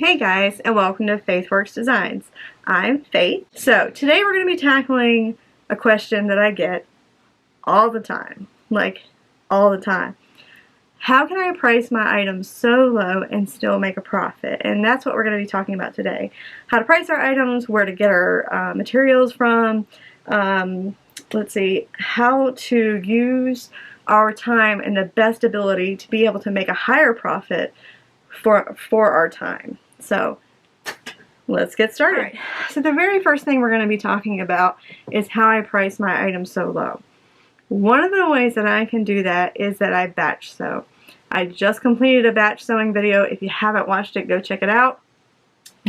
Hey guys, and welcome to FaithWorks Designs. I'm Faith. So today we're going to be tackling a question that I get all the time, like all the time. How can I price my items so low and still make a profit? And that's what we're going to be talking about today. How to price our items, where to get our materials from, let's see, how to use our time and the best ability to be able to make a higher profit for our time. So let's get started. All right. So the very first thing we're going to be talking about is how I price my items so low. One of the ways that I can do that is that I batch sew. I just completed a batch sewing video. If you haven't watched it, go check it out.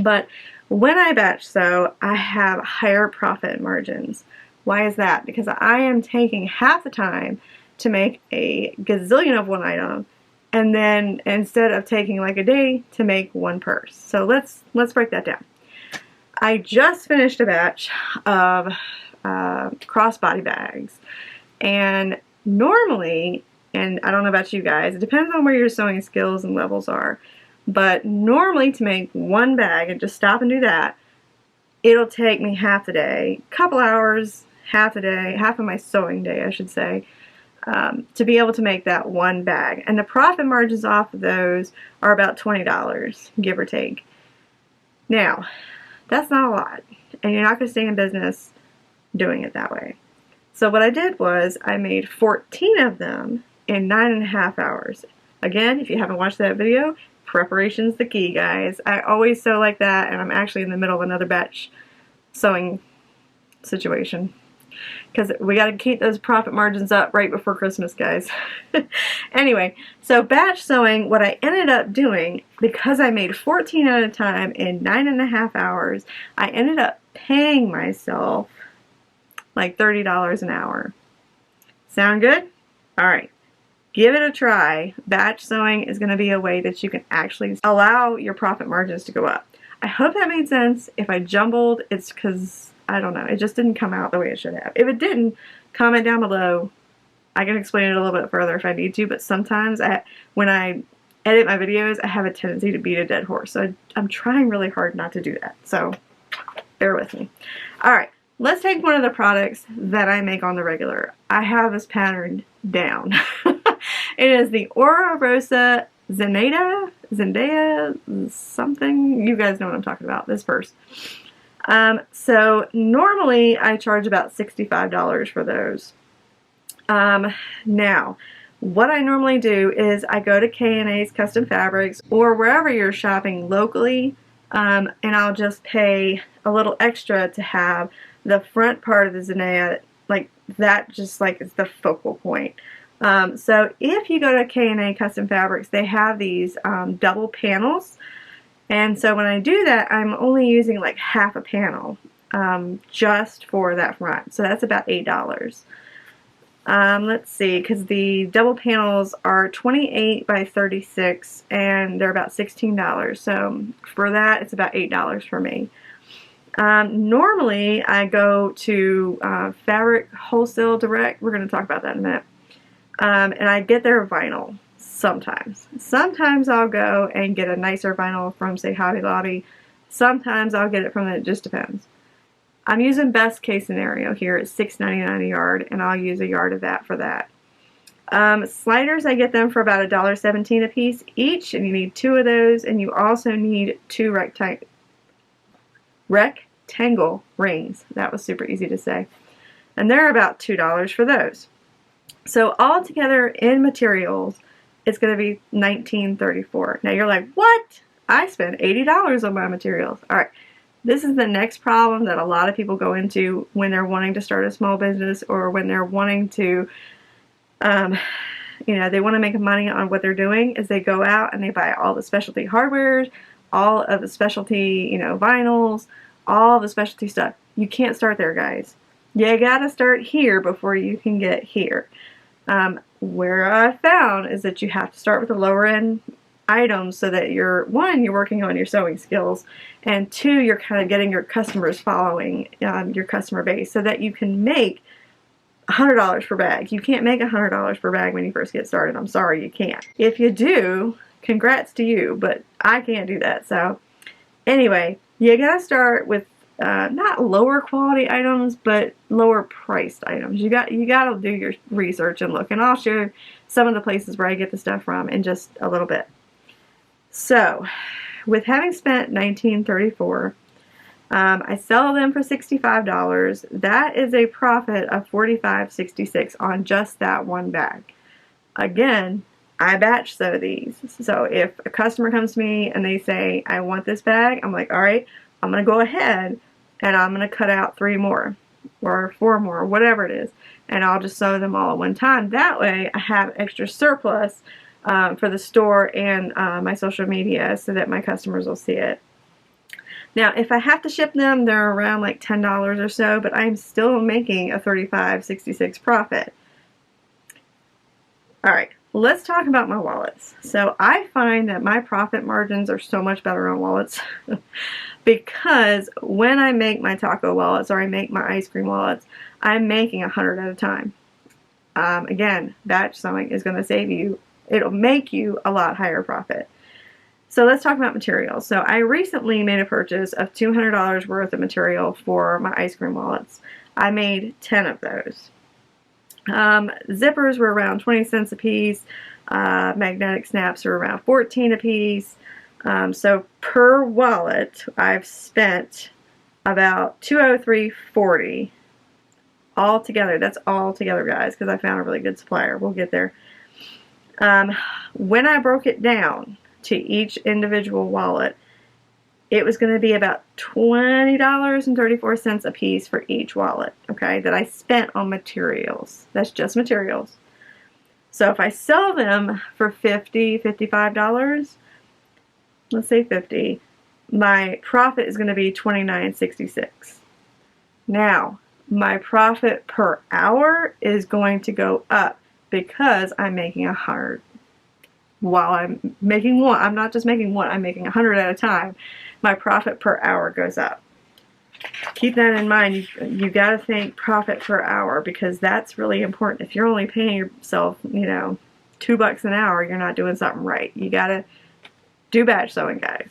But when I batch sew, I have higher profit margins. Why is that? Because I am taking half the time to make a gazillion of one item, and then instead of taking like a day to make one purse. So let's break that down. I just finished a batch of crossbody bags, and normally, and I don't know about you guys, it depends on where your sewing skills and levels are, but normally to make one bag and just stop and do that, it'll take me half the day, couple hours, half the day, half of my sewing day I should say, to be able to make that one bag. And the profit margins off of those are about $20, give or take. Now, that's not a lot, and you're not going to stay in business doing it that way. So what I did was I made 14 of them in 9.5 hours. Again, if you haven't watched that video, preparation's the key, guys. I always sew like that, and I'm actually in the middle of another batch sewing situation, because we got to keep those profit margins up right before Christmas, guys. Anyway, so batch sewing, what I ended up doing, because I made 14 at a time in 9.5 hours, I ended up paying myself like $30 an hour. Sound good? Alright, give it a try. Batch sewing is going to be a way that you can actually allow your profit margins to go up. I hope that made sense. If I jumbled, it's because I don't know, it just didn't come out the way it should have. If it didn't, comment down below. I can explain it a little bit further if I need to, but sometimes when I edit my videos, I have a tendency to beat a dead horse. So I'm trying really hard not to do that. So bear with me. Alright, let's take one of the products that I make on the regular. I have this pattern down. It is the Aura Rosa Zendaya, something. You guys know what I'm talking about, this purse. So normally I charge about $65 for those. Now, what I normally do is I go to K&A's Custom Fabrics or wherever you're shopping locally, and I'll just pay a little extra to have the front part of the Zendaya, like that, just like is the focal point. So if you go to K&A Custom Fabrics, they have these double panels. And so when I do that, I'm only using like half a panel just for that front. So that's about $8. Let's see, because the double panels are 28 by 36 and they're about $16. So for that, it's about $8 for me. Normally, I go to Fabric Wholesale Direct. We're going to talk about that in a minute. And I get their vinyl. Sometimes I'll go and get a nicer vinyl from, say, Hobby Lobby. Sometimes I'll get it from it just depends. I'm using best case scenario here at $6.99 a yard, and I'll use a yard of that for that. Sliders, I get them for about $1.17 a piece each, and you need 2 of those, and you also need 2 rectangle rings. That was super easy to say. And they're about $2 for those. So all together in materials, it's going to be $19.34. Now you're like, what? I spent $80 on my materials. Alright, this is the next problem that a lot of people go into when they're wanting to start a small business, or when they're wanting to, they want to make money on what they're doing, is they go out and they buy all the specialty hardware, all of the specialty, vinyls, all the specialty stuff. You can't start there, guys. You gotta start here before you can get here. Where I found is that you have to start with the lower end items so that you're working on your sewing skills, and 2, you're kind of getting your customers following your customer base so that you can make $100 per bag. You can't make $100 per bag when you first get started. I'm sorry, you can't. If you do, congrats to you, but I can't do that. So Anyway, you gotta start with not lower quality items, but lower priced items. You gotta do your research and look, and I'll share some of the places where I get the stuff from in just a little bit. So, with having spent $19.34, I sell them for $65. That is a profit of $45.66 on just that one bag. Again, I batch sew these. So if a customer comes to me and they say, I want this bag, I'm like, all right, I'm going to go ahead and I'm going to cut out 3 more or 4 more, whatever it is, and I'll just sew them all at one time. That way I have extra surplus for the store and my social media so that my customers will see it. Now, if I have to ship them, they're around like $10 or so, but I'm still making a $35.66 profit. All right, let's talk about my wallets. So I find that my profit margins are so much better on wallets because when I make my taco wallets or I make my ice cream wallets, I'm making 100 at a time. Again, batch sewing is going to save you. It'll make you a lot higher profit. So let's talk about materials. So I recently made a purchase of $200 worth of material for my ice cream wallets. I made 10 of those. Zippers were around 20 cents a piece. Magnetic snaps are around 14 a piece. So per wallet, I've spent about $203.40 all together. That's all together, guys, because I found a really good supplier. We'll get there. When I broke it down to each individual wallet, it was going to be about $20.34 a piece for each wallet, okay, that I spent on materials. That's just materials. So if I sell them for $50, $55, let's say $50, my profit is going to be $29.66. Now, my profit per hour is going to go up because I'm making 100. While I'm making one, I'm not just making one, I'm making 100 at a time. My profit per hour goes up. Keep that in mind. You got to think profit per hour because that's really important. If you're only paying yourself, $2 an hour, you're not doing something right. You got to do batch sewing, guys.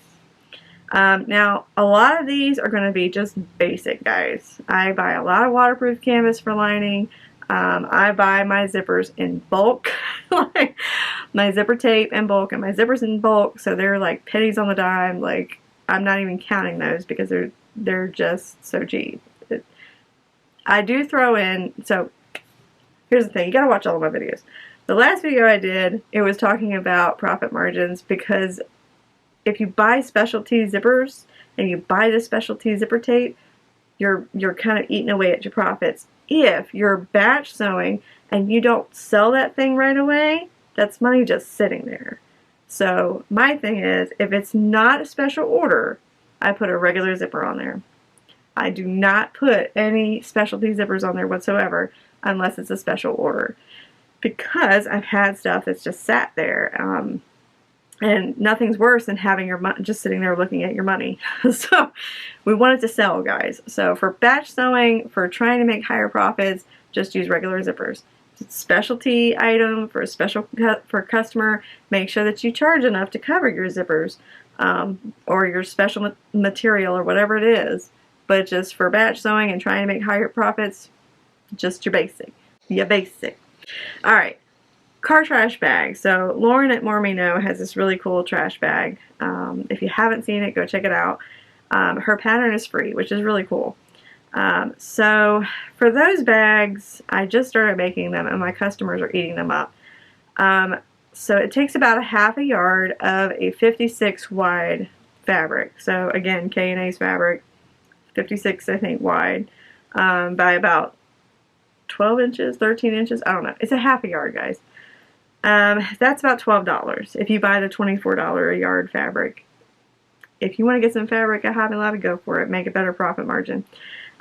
Now, a lot of these are going to be just basic, guys. I buy a lot of waterproof canvas for lining. I buy my zippers in bulk, like my zipper tape in bulk and my zippers in bulk, so they're like pennies on the dime. Like, I'm not even counting those because they're just so cheap. I do throw in, so here's the thing, you gotta watch all of my videos. The last video I did, it was talking about profit margins because if you buy specialty zippers and you buy the specialty zipper tape, you're kind of eating away at your profits. If you're batch sewing and you don't sell that thing right away, that's money just sitting there. So my thing is, if it's not a special order, I put a regular zipper on there. I do not put any specialty zippers on there whatsoever unless it's a special order, because I've had stuff that's just sat there. And nothing's worse than having your money just sitting there looking at your money. So we want it to sell, guys. So for batch sewing, for trying to make higher profits, just use regular zippers. Specialty item for a special for a customer, make sure that you charge enough to cover your zippers or your special material or whatever it is. But just for batch sewing and trying to make higher profits, just your basic. Your basic. All right. Car trash bag. So Lauren at Warmino has this really cool trash bag. If you haven't seen it, go check it out. Her pattern is free, which is really cool. So for those bags, I just started making them and my customers are eating them up. So it takes about a half a yard of a 56 wide fabric. So again, K&A's fabric, 56 I think wide, by about 12 inches, 13 inches, I don't know. It's a half a yard, guys. That's about $12 if you buy the $24 a yard fabric. If you want to get some fabric at Hobby Lobby, go for it. Make a better profit margin.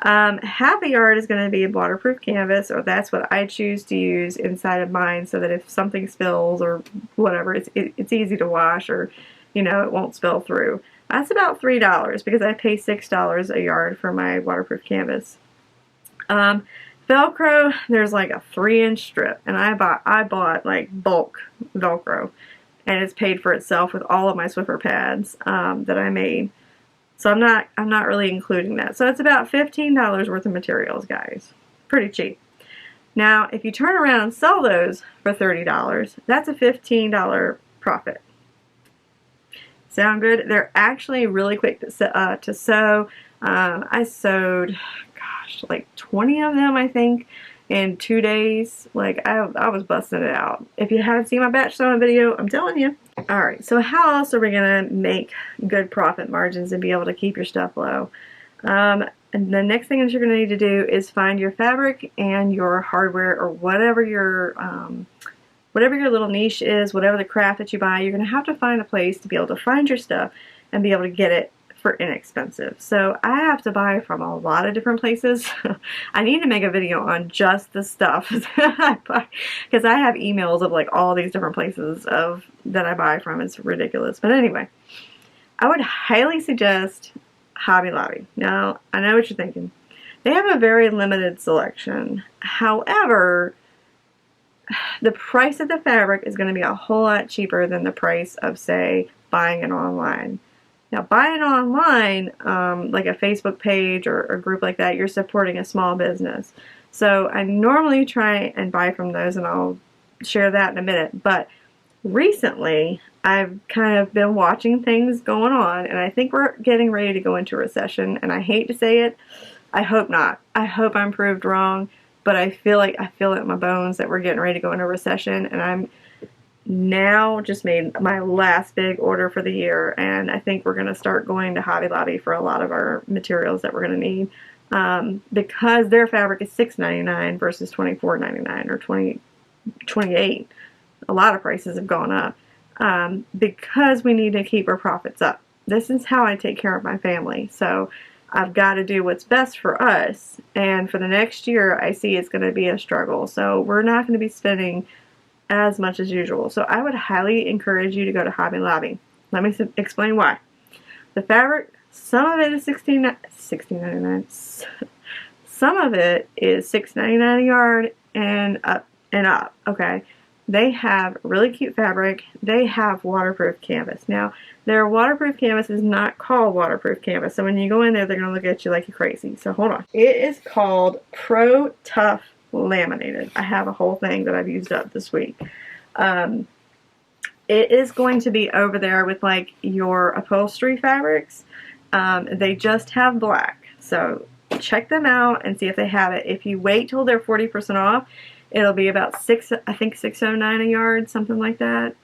Half a yard is going to be a waterproof canvas, or that's what I choose to use inside of mine, so that if something spills or whatever, it's easy to wash, or it won't spill through. That's about $3 because I pay $6 a yard for my waterproof canvas. Velcro, there's like a 3-inch strip, and I bought like bulk Velcro, and it's paid for itself with all of my Swiffer pads that I made. So I'm not really including that. So it's about $15 worth of materials, guys. Pretty cheap. Now, if you turn around and sell those for $30, that's a $15 profit. Sound good? They're actually really quick to sew. I sewed, gosh, like 20 of them, I think, in 2 days. Like, I was busting it out. If you haven't seen my batch sewing video, I'm telling you. Alright, so how else are we going to make good profit margins and be able to keep your stuff low? And the next thing that you're going to need to do is find your fabric and your hardware, or whatever your little niche is, whatever the craft that you buy. You're going to have to find a place to be able to find your stuff and be able to get it for inexpensive. So I have to buy from a lot of different places. I need to make a video on just the stuff that I buy, because I have emails of like all these different places that I buy from. It's ridiculous. But anyway, I would highly suggest Hobby Lobby. Now, I know what you're thinking. They have a very limited selection. However, the price of the fabric is going to be a whole lot cheaper than the price of, say, buying it online. Now, buying online, like a Facebook page or a group like that, you're supporting a small business. So I normally try and buy from those, and I'll share that in a minute. But recently, I've kind of been watching things going on, and I think we're getting ready to go into a recession, and I hate to say it. I hope not. I hope I'm proved wrong, but I feel it in my bones that we're getting ready to go into a recession, and I'm now just made my last big order for the year, and I think we're going to start going to Hobby Lobby for a lot of our materials that we're going to need, because their fabric is $6.99 versus $24.99 or $28. A lot of prices have gone up, because we need to keep our profits up. This is how I take care of my family, so I've got to do what's best for us, and for the next year I see it's going to be a struggle, so we're not going to be spending as much as usual. So I would highly encourage you to go to Hobby Lobby. Let me explain why. The fabric, some of it is $16.99. Some of it is $6.99 a yard and up. Okay, they have really cute fabric. They have waterproof canvas. Now, their waterproof canvas is not called waterproof canvas, so when you go in there, they're going to look at you like you're crazy. So hold on. It is called Pro Tough Laminated. I have a whole thing that I've used up this week. It is going to be over there with like your upholstery fabrics. They just have black, so check them out and see if they have it. If you wait till they're 40% off, it'll be about $6.09 a yard, something like that.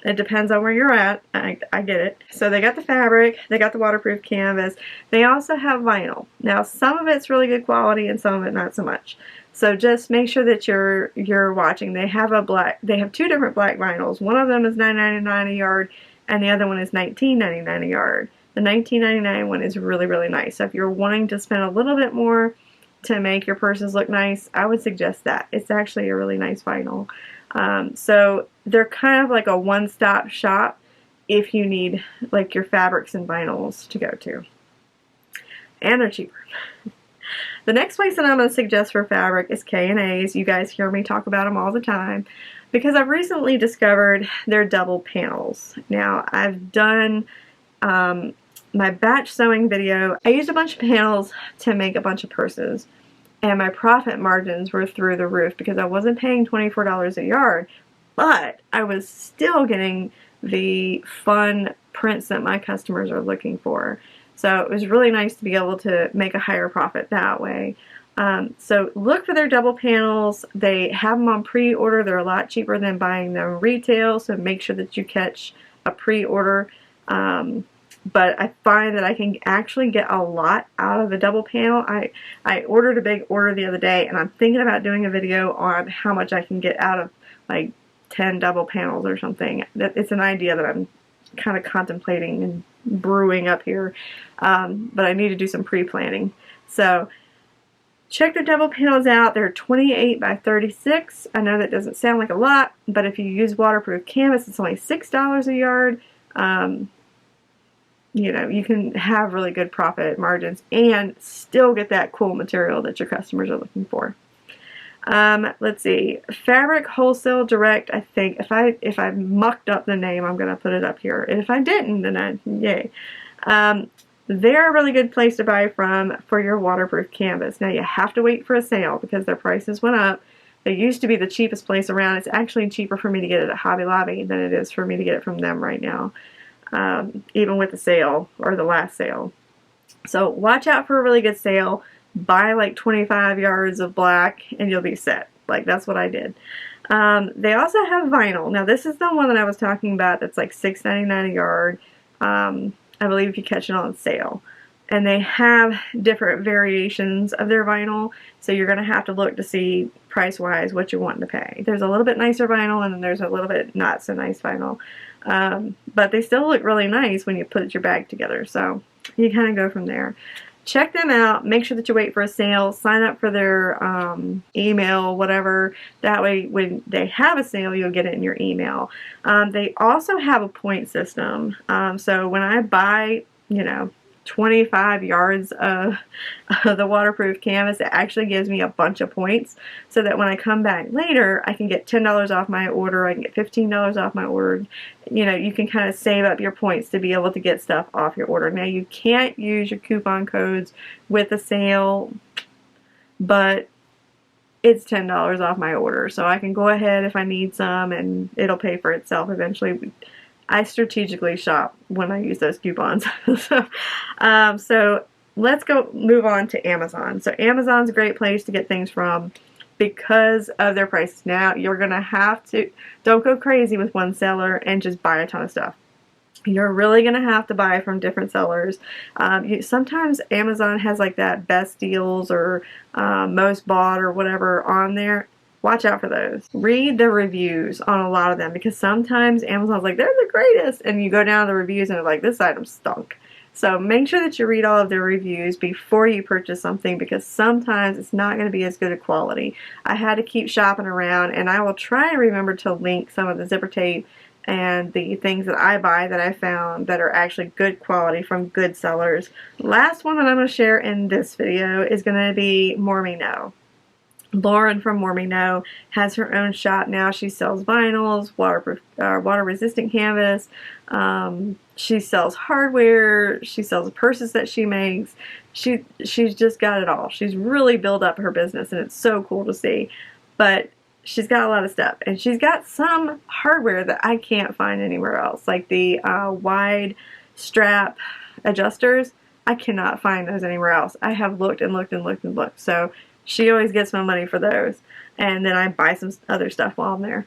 It depends on where you're at. I get it. So they got the fabric, they got the waterproof canvas. They also have vinyl. Now, some of it's really good quality and some of it not so much. So just make sure that you're watching. They have two different black vinyls. One of them is $9.99 a yard, and the other one is $19.99 a yard. The $19.99 one is really, really nice. So if you're wanting to spend a little bit more to make your purses look nice, I would suggest that. It's actually a really nice vinyl. So they're kind of like a one-stop shop if you need like your fabrics and vinyls to go to. And they're cheaper. The next place that I'm going to suggest for fabric is K&A's. You guys hear me talk about them all the time, because I've recently discovered their double panels. Now, I've done my batch sewing video. I used a bunch of panels to make a bunch of purses, and my profit margins were through the roof because I wasn't paying $24 a yard, but I was still getting the fun prints that my customers are looking for. So it was really nice to be able to make a higher profit that way. So look for their double panels. They have them on pre-order. They're a lot cheaper than buying them retail, so make sure that you catch a pre-order. But I find that I can actually get a lot out of the double panel. I ordered a big order the other day, and I'm thinking about doing a video on how much I can get out of like 10 double panels or something. It's an idea that I'm kind of contemplating and brewing up here, but I need to do some pre-planning. So check their double panels out. They're 28 by 36. I know that doesn't sound like a lot, but if you use waterproof canvas, it's only $6 a yard. You know, you can have really good profit margins and still get that cool material that your customers are looking for. Let's see. Fabric Wholesale Direct, I think. If I mucked up the name, I'm gonna put it up here. And if I didn't, then yay. They're a really good place to buy from for your waterproof canvas. Now you have to wait for a sale because their prices went up. They used to be the cheapest place around. It's actually cheaper for me to get it at Hobby Lobby than it is for me to get it from them right now, even with the sale or the last sale. So watch out for a really good sale. Buy like 25 yards of black and you'll be set. Like that's what I did. They also have vinyl. Now this is the one that I was talking about that's like $6.99 a yard. I believe if you catch it on sale. And they have different variations of their vinyl, so you're going to have to look to see price-wise what you're wanting to pay. There's a little bit nicer vinyl and then there's a little bit not so nice vinyl. But they still look really nice when you put your bag together, so you kind of go from there. Check them out. Make sure that you wait for a sale. Sign up for their email, whatever. That way when they have a sale, you'll get it in your email. They also have a point system. So when I buy, 25 yards of the waterproof canvas, it actually gives me a bunch of points so that when I come back later, I can get $10 off my order, I can get $15 off my order. You can kind of save up your points to be able to get stuff off your order. Now you can't use your coupon codes with a sale, but it's $10 off my order, so I can go ahead if I need some and it'll pay for itself eventually. I strategically shop when I use those coupons. So let's move on to Amazon. So Amazon's a great place to get things from because of their prices. Now you're going to have to, don't go crazy with one seller and just buy a ton of stuff. You're really going to have to buy from different sellers. Sometimes Amazon has like that best deals or most bought or whatever on there. Watch out for those. Read the reviews on a lot of them because sometimes Amazon's like, they're the greatest. And you go down to the reviews and they're like, this item stunk. So make sure that you read all of their reviews before you purchase something because sometimes it's not going to be as good a quality. I had to keep shopping around and I will try and remember to link some of the zipper tape and the things that I buy that I found that are actually good quality from good sellers. Last one that I'm going to share in this video is going to be Warmino. Lauren from Warmino has her own shop now. She sells vinyls, water-resistant canvas. She sells hardware. She sells purses that she makes. She's just got it all. She's really built up her business, and it's so cool to see. But she's got a lot of stuff, and she's got some hardware that I can't find anywhere else, like the wide strap adjusters. I cannot find those anywhere else. I have looked and looked and looked and looked. So she always gets my money for those, and then I buy some other stuff while I'm there.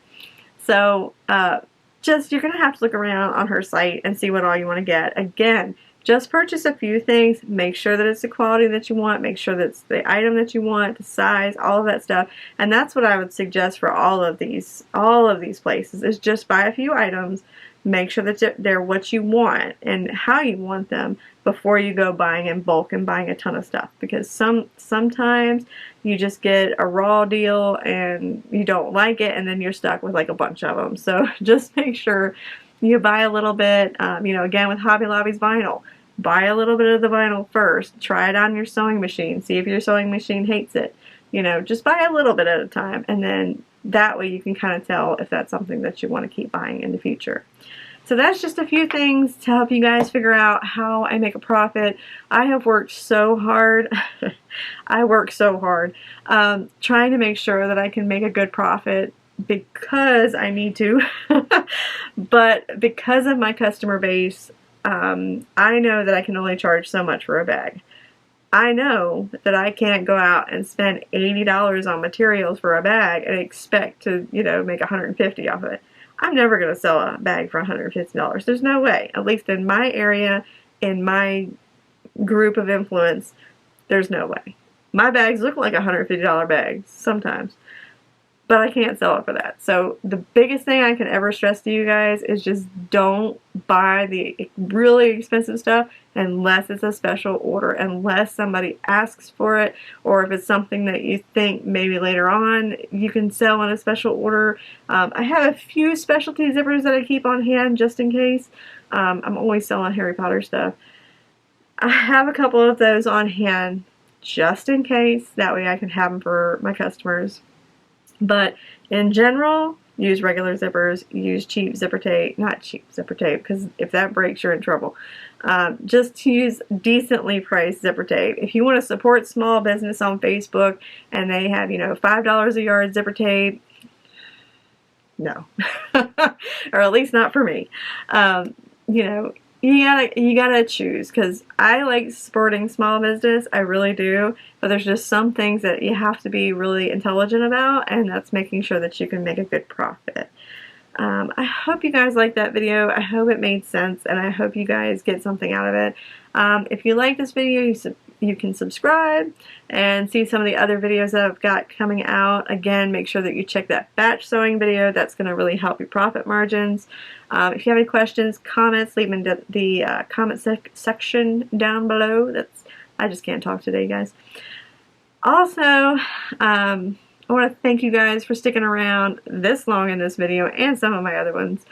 So you're going to have to look around on her site and see what all you want to get. Again, just purchase a few things. Make sure that it's the quality that you want. Make sure that it's the item that you want, the size, all of that stuff. And that's what I would suggest for all of these places is just buy a few items. Make sure that they're what you want and how you want them before you go buying in bulk and buying a ton of stuff. Because sometimes you just get a raw deal and you don't like it and then you're stuck with like a bunch of them. So just make sure you buy a little bit. Again with Hobby Lobby's vinyl, buy a little bit of the vinyl first. Try it on your sewing machine. See if your sewing machine hates it. Just buy a little bit at a time, and then that way you can kind of tell if that's something that you want to keep buying in the future. So that's just a few things to help you guys figure out how I make a profit. I have worked so hard. I work so hard trying to make sure that I can make a good profit because I need to. But because of my customer base, I know that I can only charge so much for a bag. I know that I can't go out and spend $80 on materials for a bag and expect to, make $150 off of it. I'm never going to sell a bag for $150. There's no way. At least in my area, in my group of influence, there's no way. My bags look like $150 bags sometimes, but I can't sell it for that. So the biggest thing I can ever stress to you guys is just don't buy the really expensive stuff unless it's a special order, unless somebody asks for it, or if it's something that you think maybe later on you can sell in a special order. I have a few specialty zippers that I keep on hand just in case. I'm always selling Harry Potter stuff. I have a couple of those on hand just in case. That way I can have them for my customers. But in general, use regular zippers, use cheap zipper tape, not cheap zipper tape, because if that breaks, you're in trouble. Just use decently priced zipper tape. If you want to support small business on Facebook and they have, you know, $5 a yard zipper tape, no. Or at least not for me. You know, you gotta choose, because I like supporting small business, I really do, but there's just some things that you have to be really intelligent about, and that's making sure that you can make a good profit. I hope you guys liked that video. I hope it made sense, and I hope you guys get something out of it. If you like this video, you can subscribe and see some of the other videos that I've got coming out. Again, make sure that you check that batch sewing video. That's going to really help your profit margins. If you have any questions, comments, leave them in the comment section down below. I just can't talk today, guys. Also, I want to thank you guys for sticking around this long in this video and some of my other ones.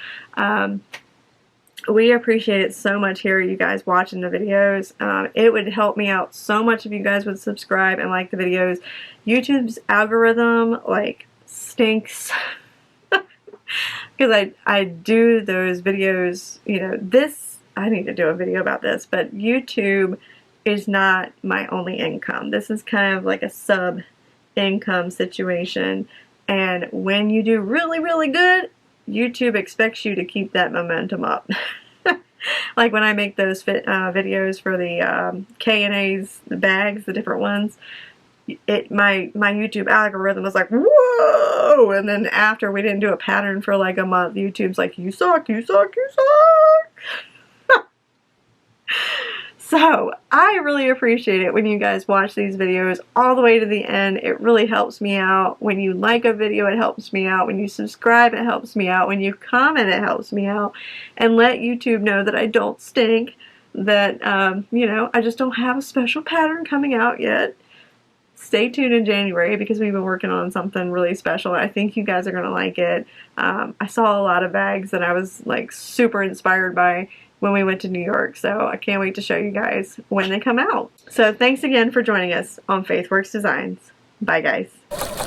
We appreciate it so much here, you guys watching the videos. It would help me out so much if you guys would subscribe and like the videos. YouTube's algorithm, like, stinks. Because I do those videos, you know, I need to do a video about this, but YouTube is not my only income. This is kind of like a sub-income situation, and when you do really, really good, YouTube expects you to keep that momentum up. Like when I make those videos for the K&A's, the bags, the different ones, my YouTube algorithm was like, whoa! And then after we didn't do a pattern for like a month, YouTube's like, you suck, you suck, you suck. So I really appreciate it when you guys watch these videos all the way to the end. It really helps me out. When you like a video, it helps me out. When you subscribe, it helps me out. When you comment, it helps me out. And let YouTube know that I don't stink, that, you know, I just don't have a special pattern coming out yet. Stay tuned in January, because we've been working on something really special. I think you guys are going to like it. I saw a lot of bags that I was like super inspired by when we went to New York, so I can't wait to show you guys when they come out. So thanks again for joining us on Faith Works Designs. Bye, guys.